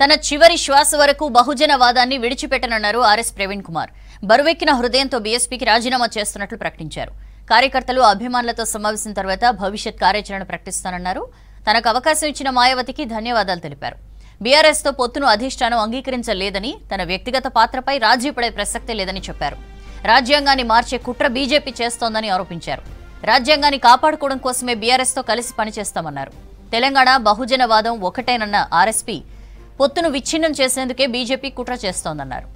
తన చివరి శ్వాస వరకు బహుజనవాదాన్ని విడిచిపెట్టనన్నారు ఆర్ఎస్ ప్రవీణ్ కుమార్. బరువెక్కిన హృదయంతో బీఎస్పీకి రాజీనామా చేస్తున్నట్లు ప్రకటించారు. కార్యకర్తలు అభిమానులతో సమావేశం తర్వాత భవిష్యత్ కార్యాచరణ ప్రకటిస్తానన్నారు. తనకు అవకాశం ఇచ్చిన మాయావతికి ధన్యవాదాలు తెలిపారు. బీఆర్ఎస్ తో పొత్తును అధిష్టానం అంగీకరించలేదని, తన వ్యక్తిగత పాత్రపై రాజీ పడే ప్రసక్తే లేదని చెప్పారు. రాజ్యాంగాన్ని మార్చే కుట్ర బీజేపీ చేస్తోందని ఆరోపించారు. రాజ్యాంగాన్ని కాపాడుకోవడం కోసమే బీఆర్ఎస్ తో కలిసి పనిచేస్తామన్నారు. తెలంగాణ బహుజనవాదం ఒకటేనన్న ఆర్ఎస్పీ పొత్తును విచ్ఛిన్నం చేసేందుకే బీజేపీ కుట్ర చేస్తోందన్నారు.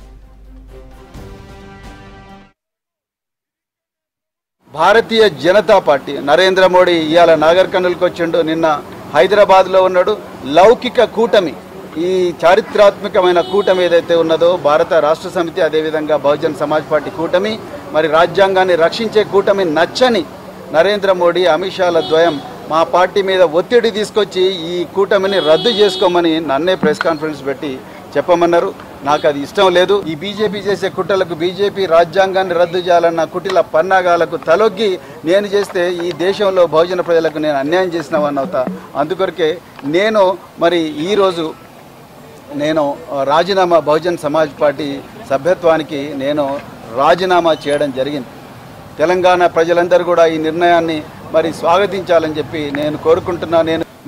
భారతీయ జనతా పార్టీ నరేంద్ర మోడీ ఇవాళ నాగర్ కర్నూలుకి వచ్చిండు, నిన్న హైదరాబాద్లో ఉన్నాడు. లౌకిక కూటమి, ఈ చారిత్రాత్మకమైన కూటమి ఏదైతే ఉన్నదో భారత రాష్ట్ర సమితి, అదేవిధంగా బహుజన్ సమాజ్ పార్టీ కూటమి, మరి రాజ్యాంగాన్ని రక్షించే కూటమి నచ్చని నరేంద్ర మోడీ, అమిత్ షాల ద్వయం మా పార్టీ మీద ఒత్తిడి తీసుకొచ్చి ఈ కూటమిని రద్దు చేసుకోమని నన్నే ప్రెస్ కాన్ఫరెన్స్ పెట్టి చెప్పమన్నారు. నాకు అది ఇష్టం లేదు. ఈ బీజేపీ చేసే కుట్రలకు, బీజేపీ రాజ్యాంగాన్ని రద్దు చేయాలన్న కుటిల పన్నాగాలకు తలొగ్గి నేను చేస్తే ఈ దేశంలో బహుజన ప్రజలకు నేను అన్యాయం చేసినవని అవుతా. అందుకొరకే నేను మరి ఈరోజు రాజీనామా, బహుజన్ సమాజ్ పార్టీ సభ్యత్వానికి నేను రాజీనామా చేయడం జరిగింది. తెలంగాణ ప్రజలందరూ కూడా ఈ నిర్ణయాన్ని మరి స్వాగతించాలని చెప్పి నేను కోరుకుంటున్నా.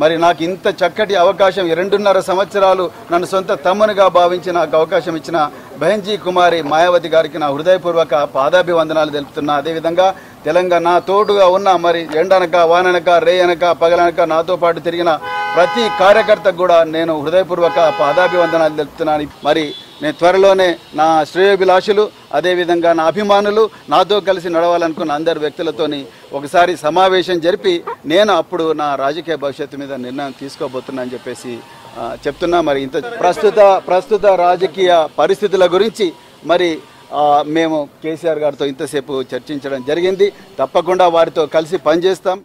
మరి నాకు ఇంత చక్కటి అవకాశం, 2.5 సంవత్సరాలు నన్ను సొంత తమ్మునిగా భావించి నాకు అవకాశం ఇచ్చిన బహన్జీ కుమారి మాయావతి గారికి నా హృదయపూర్వక పాదాభివందనాలు తెలుపుతున్నా. అదేవిధంగా తెలంగాణ నా తోడుగా ఉన్న, మరి ఎండనక వాననక రేయనక పగలనక నాతో పాటు తిరిగిన ప్రతి కార్యకర్తకు కూడా నేను హృదయపూర్వక పాదాభివందనాలు తెలుపుతున్నాను. మరి నేను త్వరలోనే నా శ్రేయోభిలాషులు, అదేవిధంగా నా అభిమానులు, నాతో కలిసి నడవాలనుకున్న అందరు వ్యక్తులతోని ఒకసారి సమావేశం జరిపి నేను అప్పుడు నా రాజకీయ భవిష్యత్తు మీద నిర్ణయం తీసుకోబోతున్నా అని చెప్పేసి చెప్తున్నా. మరి ఇంత ప్రస్తుత రాజకీయ పరిస్థితుల గురించి మరి మేము కేసీఆర్ గారితో ఇంతసేపు చర్చించడం జరిగింది. తప్పకుండా వారితో కలిసి పనిచేస్తాం.